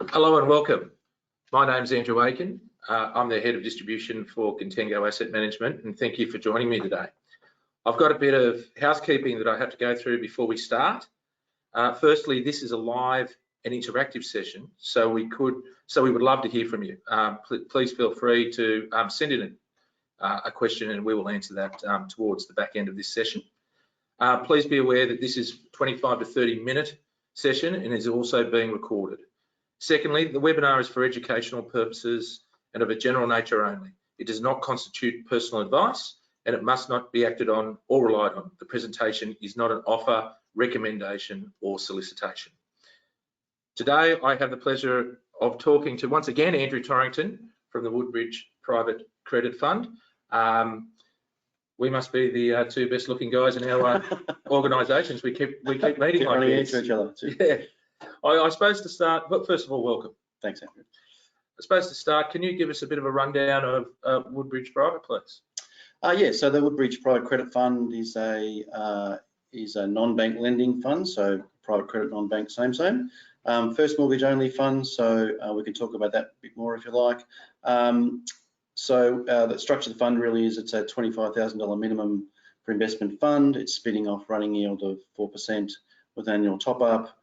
Hello and welcome. My name's Andrew Aitken. I'm the Head of Distribution for Contango Asset Management, and thank you for joining me today. I've got a bit of housekeeping that I have to go through before we start. Firstly, this is a live and interactive session, so we would love to hear from you. Please feel free to send in a question and we will answer that towards the back end of this session. Please be aware that this is 25 to 30-minute session and is also being recorded. Secondly, the webinar is for educational purposes and of a general nature only. It does not constitute personal advice and it must not be acted on or relied on. The presentation is not an offer, recommendation or solicitation. Today, I have the pleasure of talking to, once again, Andrew Torrington from the Woodbridge Private Credit Fund. We must be the two best looking guys in our organisations. We keep meeting like this. Each other too. Yeah. I suppose to start, but first of all, welcome. Thanks, Andrew. I suppose to start, can you give us a bit of a rundown of Woodbridge Private, please? Yeah, so the Woodbridge Private Credit Fund is a non-bank lending fund, so private credit, non-bank, same. First mortgage only fund, so we can talk about that a bit more if you like. The structure of the fund really is it's a $25,000 minimum for investment fund. It's spinning off running yield of 4% with annual top up.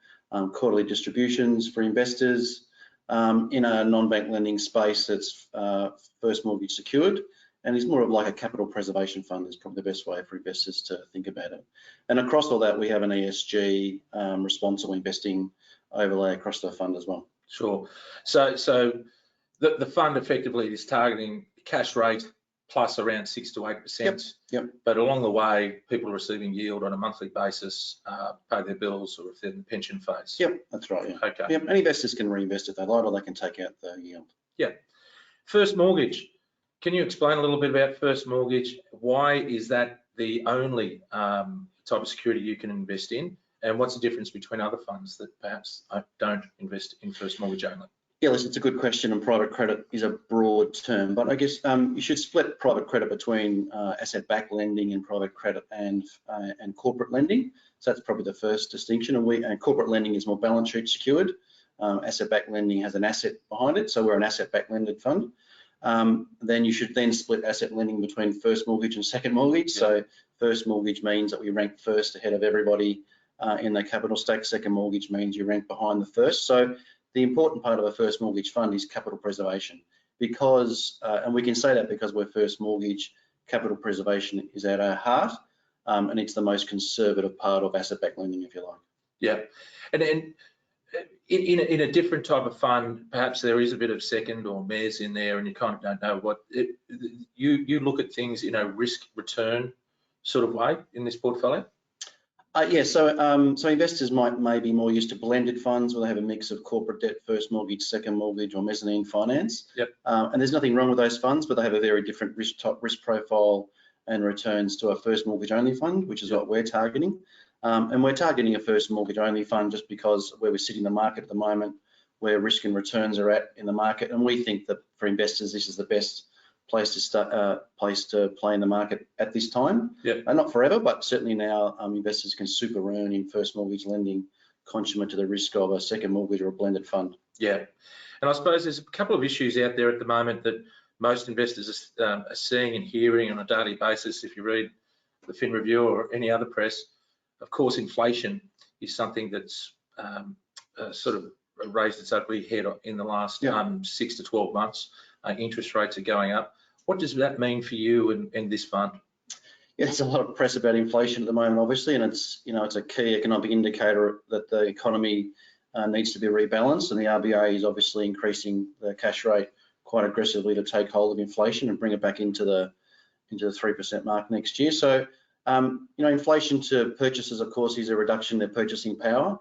Quarterly distributions for investors in a non-bank lending space that's first mortgage secured, and is more of like a capital preservation fund is probably the best way for investors to think about it. And across all that, we have an ESG responsible investing overlay across the fund as well. Sure. So the fund effectively is targeting cash rate plus around 6 to 8%. Yep. But along the way, people are receiving yield on a monthly basis, pay their bills, or if they're in the pension phase. Yep, that's right. Yeah. Okay. Yep. And investors can reinvest if they like, or they can take out the yield. Yeah. First mortgage. Can you explain a little bit about first mortgage? Why is that the only type of security you can invest in? And what's the difference between other funds that perhaps don't invest in first mortgage only? Yeah, listen, it's a good question, and private credit is a broad term, but I guess you should split private credit between asset-backed lending and private credit and corporate lending. So that's probably the first distinction. And corporate lending is more balance sheet secured. Asset-backed lending has an asset behind it, so we're an asset-backed lended fund. Then you should then split asset lending between first mortgage and second mortgage. Yeah. So first mortgage means that we rank first ahead of everybody in the capital stack. Second mortgage means you rank behind the first. So the important part of a first mortgage fund is capital preservation, because, and we can say that because we're first mortgage, capital preservation is at our heart, and it's the most conservative part of asset-backed lending, if you like. Yeah, and then in a different type of fund, perhaps there is a bit of second or mezz in there, and you kind of don't know what you look at things in a risk-return sort of way in this portfolio. Yeah, so investors may be more used to blended funds where they have a mix of corporate debt, first mortgage, second mortgage, or mezzanine finance. Yep. And there's nothing wrong with those funds, but they have a very different risk profile and returns to a first mortgage only fund, which is what we're targeting. And we're targeting a first mortgage only fund just because where we sit in the market at the moment, where risk and returns are at in the market, and we think that for investors this is the best place to play in the market at this time. Yep. Not forever, but certainly now investors can super earn in first mortgage lending consummate to the risk of a second mortgage or a blended fund. Yeah, and I suppose there's a couple of issues out there at the moment that most investors are seeing and hearing on a daily basis. If you read the Fin Review or any other press, of course, inflation is something that's sort of raised its ugly head in the last 6 to 12 months. Interest rates are going up. What does that mean for you and this fund? Yeah, there's a lot of press about inflation at the moment, obviously, and it's a key economic indicator that the economy needs to be rebalanced, and the RBA is obviously increasing the cash rate quite aggressively to take hold of inflation and bring it back into the 3% mark next year. So, inflation to purchasers, of course, is a reduction in their purchasing power.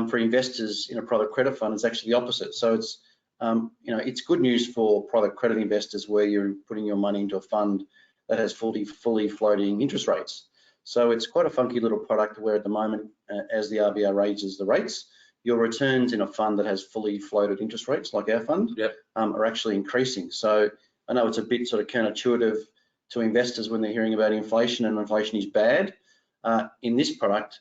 For investors in a private credit fund, it's actually the opposite. So it's it's good news for private credit investors where you're putting your money into a fund that has fully floating interest rates. So it's quite a funky little product where at the moment, as the RBA raises the rates, your returns in a fund that has fully floated interest rates like our fund are actually increasing. So I know it's a bit sort of counterintuitive to investors when they're hearing about inflation, and inflation is bad. In this product,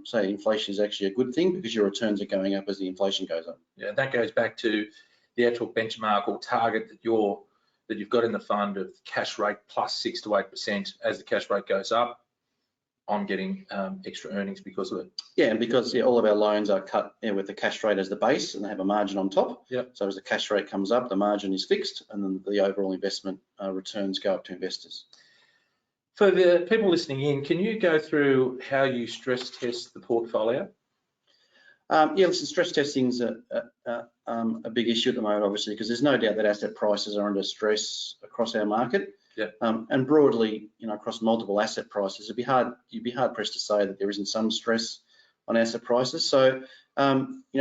say inflation is actually a good thing because your returns are going up as the inflation goes up. Yeah, that goes back to the actual benchmark or target that you've got in the fund of cash rate plus 6 to 8%. As the cash rate goes up, I'm getting extra earnings because of it. Yeah, and because all of our loans are cut with the cash rate as the base, and they have a margin on top. Yep. So as the cash rate comes up, the margin is fixed, and then the overall investment returns go up to investors. For the people listening in, can you go through how you stress test the portfolio? Yeah, listen, stress testing is a big issue at the moment, obviously, because there's no doubt that asset prices are under stress across our market. Yeah. And broadly, across multiple asset prices, you'd be hard pressed to say that there isn't some stress on asset prices. So,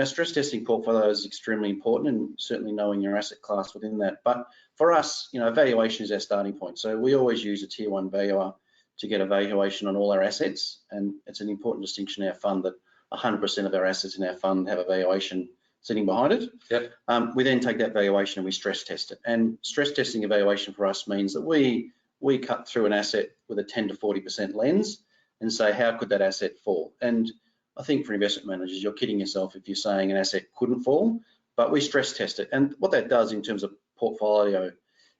stress testing portfolios is extremely important, and certainly knowing your asset class within that. But for us, valuation is our starting point. So we always use a tier 1 valuer to get a valuation on all our assets, and it's an important distinction in our fund that 100% of our assets in our fund have a valuation sitting behind it. Yep. We then take that valuation and we stress test it. And stress testing evaluation for us means that we cut through an asset with a 10 to 40% lens and say, how could that asset fall? And I think for investment managers, you're kidding yourself if you're saying an asset couldn't fall, but we stress test it. And what that does in terms of portfolio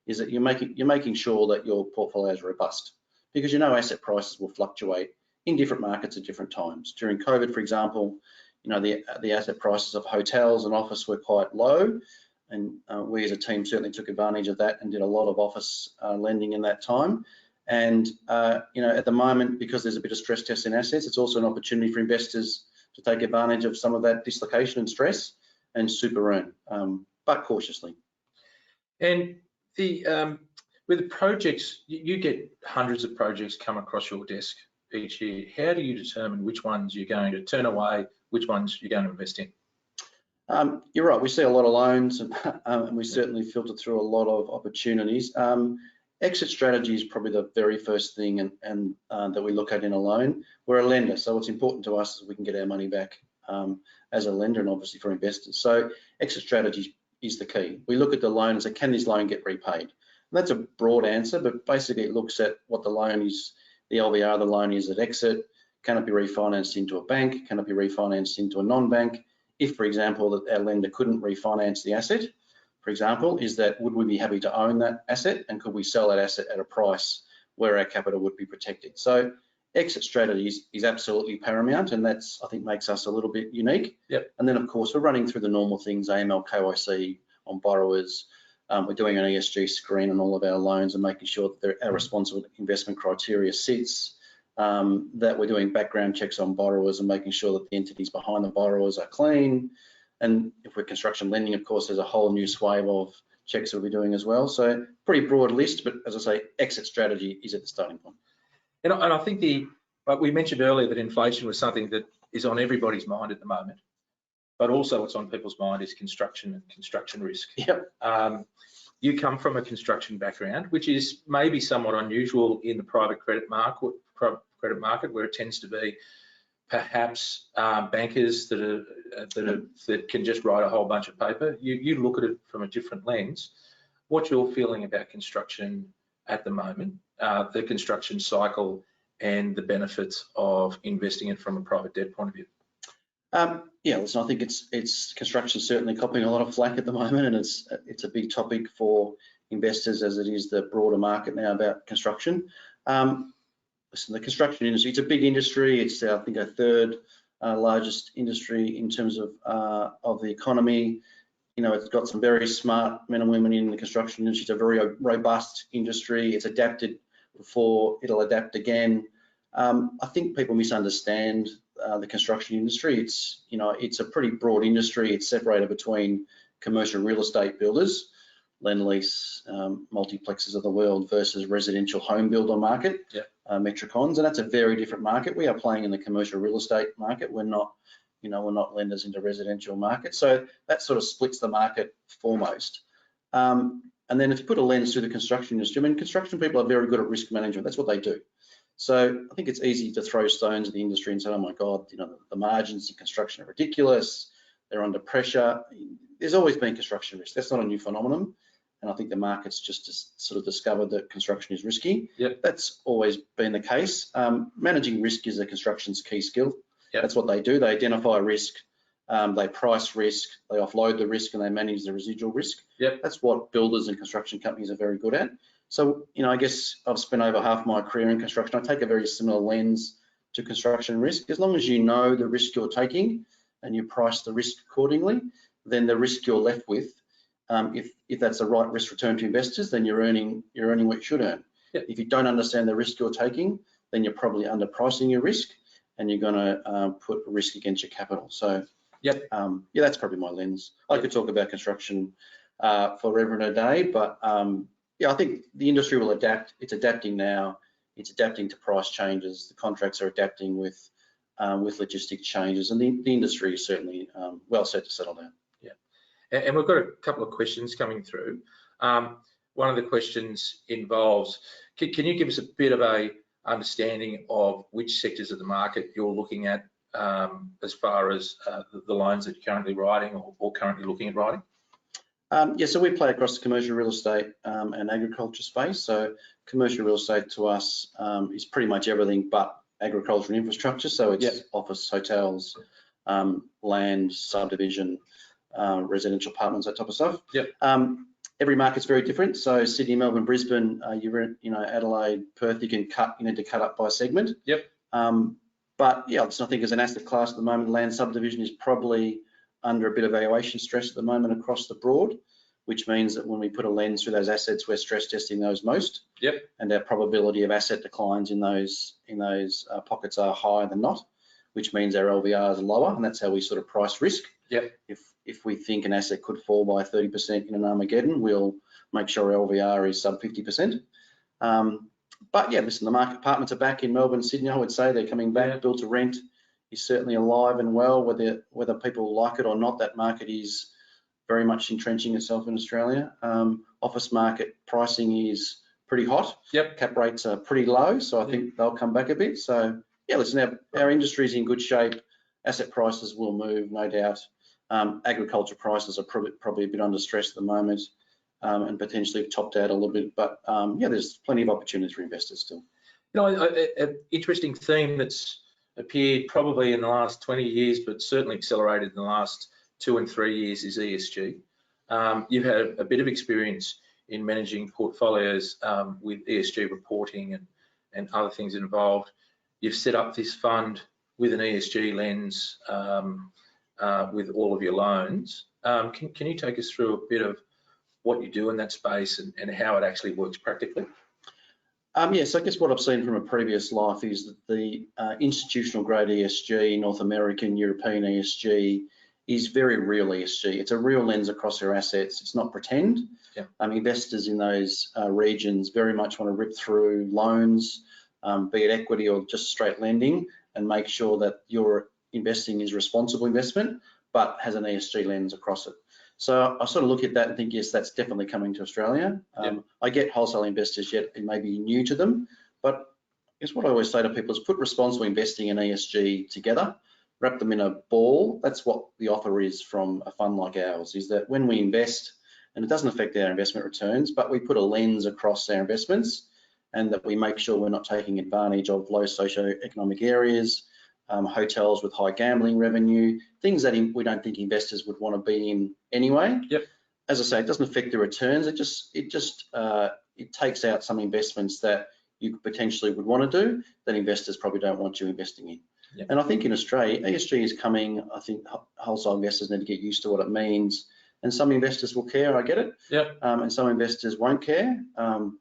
is that you're making sure that your portfolio is robust, because asset prices will fluctuate in different markets at different times. During COVID, for example, the asset prices of hotels and office were quite low, and we as a team certainly took advantage of that and did a lot of office lending in that time. And at the moment, because there's a bit of stress test in assets, it's also an opportunity for investors to take advantage of some of that dislocation and stress and super earn, but cautiously. And with the projects, you get hundreds of projects come across your desk each year. How do you determine which ones you're going to turn away, which ones you're going to invest in? You're right, we see a lot of loans, and we certainly filter through a lot of opportunities. Exit strategy is probably the very first thing and that we look at in a loan. We're a lender, so what's important to us is we can get our money back as a lender, and obviously for investors. So exit strategy is the key. We look at the loan and say, can this loan get repaid? And that's a broad answer, but basically it looks at what the loan is, the LVR of the loan is at exit. Can it be refinanced into a bank? Can it be refinanced into a non-bank? If, for example, that our lender couldn't refinance the asset, for example, would we be happy to own that asset, and could we sell that asset at a price where our capital would be protected? So exit strategy is absolutely paramount, and that's, I think, makes us a little bit unique. Yep. And then, of course, we're running through the normal things, AML, KYC on borrowers. We're doing an ESG screen on all of our loans and making sure that our responsible investment criteria sits, that we're doing background checks on borrowers and making sure that the entities behind the borrowers are clean. And if we're construction lending, of course, there's a whole new swathe of checks that we're doing as well. So pretty broad list, but as I say, exit strategy is at the starting point. And I think like we mentioned earlier, that inflation was something that is on everybody's mind at the moment, but also what's on people's mind is construction and construction risk. Yep. You come from a construction background, which is maybe somewhat unusual in the private credit market, where it tends to be perhaps bankers that can just write a whole bunch of paper. You look at it from a different lens. What's your feeling about construction at the moment, the construction cycle, and the benefits of investing it from a private debt point of view? Yeah, listen, I think it's construction certainly copying a lot of flack at the moment, and it's a big topic for investors as it is the broader market now about construction. Listen, the construction industry, it's a big industry. It's I think a third largest industry in terms of the economy. It's got some very smart men and women in the construction industry. It's a very robust industry. It's adapted before, it'll adapt again. I think people misunderstand the construction industry. It's a pretty broad industry. It's separated between commercial real estate builders, lend lease, multiplexes of the world, versus residential home builder market, Metricons, and that's a very different market. We are playing in the commercial real estate market. We're not lenders into residential market. So that sort of splits the market foremost. And then if you put a lens through the construction industry, I mean, construction people are very good at risk management. That's what they do. So I think it's easy to throw stones at the industry and say, oh my God, the margins in construction are ridiculous. They're under pressure. There's always been construction risk. That's not a new phenomenon. and I think the market's just sort of discovered that construction is risky. Yep. That's always been the case. Managing risk is a construction's key skill. Yep. That's what they do. They identify risk, they price risk, they offload the risk, and they manage the residual risk. Yep. That's what builders and construction companies are very good at. So, I guess I've spent over half my career in construction. I take a very similar lens to construction risk. As long as you know the risk you're taking and you price the risk accordingly, then the risk you're left with, if that's the right risk return to investors, then you're earning what you should earn. Yep. If you don't understand the risk you're taking, then you're probably underpricing your risk, and you're going to put risk against your capital. So, yep. Yeah, that's probably my lens. I could talk about construction forever and a day, but yeah, I think the industry will adapt. It's adapting now. It's adapting to price changes. The contracts are adapting with logistic changes, and the industry is certainly well set to settle down. Yeah, and we've got a couple of questions coming through. One of the questions involves, can you give us a bit of a understanding of which sectors of the market you're looking at as far as the loans that you're currently writing or currently looking at writing? Yeah, so we play across the commercial real estate and agriculture space. So commercial real estate to us is pretty much everything but agriculture and infrastructure. So it's office, hotels, land, subdivision, residential apartments, that type of stuff. Yep. Every market's very different. So Sydney, Melbourne, Brisbane, Adelaide, Perth, you need to cut up by segment. Yep. But yeah, I think as an asset class at the moment, land subdivision is probably under a bit of valuation stress at the moment across the board, which means that when we put a lens through those assets, we're stress testing those most. Yep. And our probability of asset declines in those pockets are higher than not, which means our LVRs are lower, and that's how we sort of price risk. Yep. If we think an asset could fall by 30% in an Armageddon, we'll make sure our LVR is sub 50%. But yeah, listen, the market apartments are back in Melbourne, Sydney. I would say they're coming back. Yeah. Build to rent is certainly alive and well. Whether people like it or not, that market is very much entrenching itself in Australia. Office market pricing is pretty hot. Yep. Cap rates are pretty low, so I think they'll come back a bit. So yeah, listen, our industry is in good shape. Asset prices will move, no doubt. Agriculture prices are probably a bit under stress at the moment, and potentially have topped out a little bit. But yeah, there's plenty of opportunities for investors still. You know, an interesting theme that's appeared probably in the last 20 years, but certainly accelerated in the last 2 and 3 years is ESG. You've had a bit of experience in managing portfolios with ESG reporting and other things involved. You've set up this fund with an ESG lens with all of your loans. Can you take us through a bit of what you do in that space and how it actually works practically? Yes, I guess what I've seen from a previous life is that the institutional grade ESG, North American, European ESG is very real ESG. It's a real lens across your assets. It's not pretend. Yeah. Investors in those regions very much want to rip through loans, be it equity or just straight lending, and make sure that your investing is responsible investment, but has an ESG lens across it. So I sort of look at that and think, yes, that's definitely coming to Australia. I get wholesale investors yet it may be new to them, but I guess what I always say to people is put responsible investing and ESG together, wrap them in a ball. That's what the offer is from a fund like ours, is that when we invest, and it doesn't affect our investment returns, but we put a lens across our investments and that we make sure we're not taking advantage of low socioeconomic areas, hotels with high gambling revenue, things that we don't think investors would want to be in anyway. Yep. As I say, it doesn't affect the returns. It takes out some investments that you potentially would want to do that investors probably don't want you investing in. Yep. And I think in Australia, ESG is coming. I think wholesale investors need to get used to what it means. And some investors will care, I get it. Yep. And some investors won't care.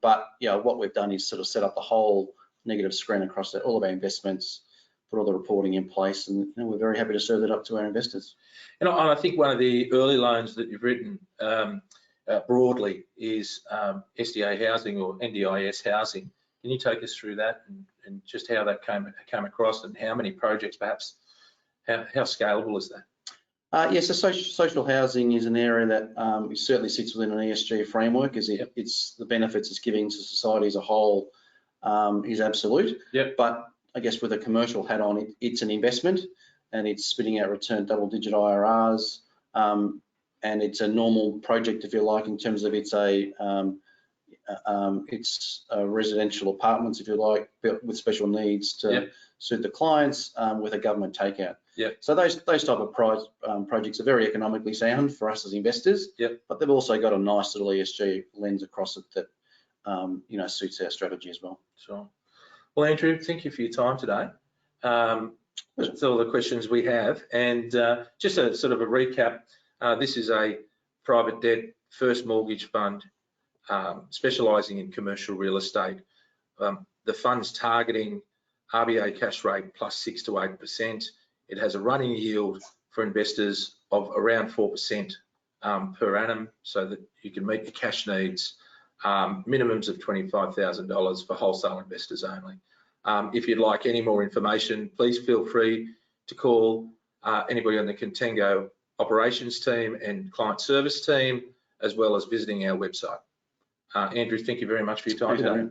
But yeah, what we've done is sort of set up the whole negative screen across all of our investments, put all the reporting in place, and we're very happy to serve that up to our investors. And I think one of the early loans that you've written broadly is SDA housing or NDIS housing. Can you take us through that and just how that came across and how many projects perhaps, how scalable is that? Yes, so social housing is an area that certainly sits within an ESG framework. It's the benefits it's giving to society as a whole is absolute. Yep. But I guess with a commercial hat on, it's an investment and it's spitting out return double-digit IRRs. and it's a normal project, if you like, in terms of it's residential apartments, if you like, built with special needs to suit the clients, with a government takeout. So those type of projects are very economically sound for us as investors. But they've also got a nice little ESG lens across it that suits our strategy as well. Sure. Well, Andrew, thank you for your time today. That's all the questions we have, and just a sort of a recap. This is a private debt first mortgage fund specialising in commercial real estate. The fund's targeting RBA cash rate plus 6 to 8%. It has a running yield for investors of around 4% per annum, so that you can meet your cash needs. Minimums of $25,000 for wholesale investors only. If you'd like any more information, please feel free to call anybody on the Contango operations team and client service team, as well as visiting our website. Andrew, thank you very much for your time today.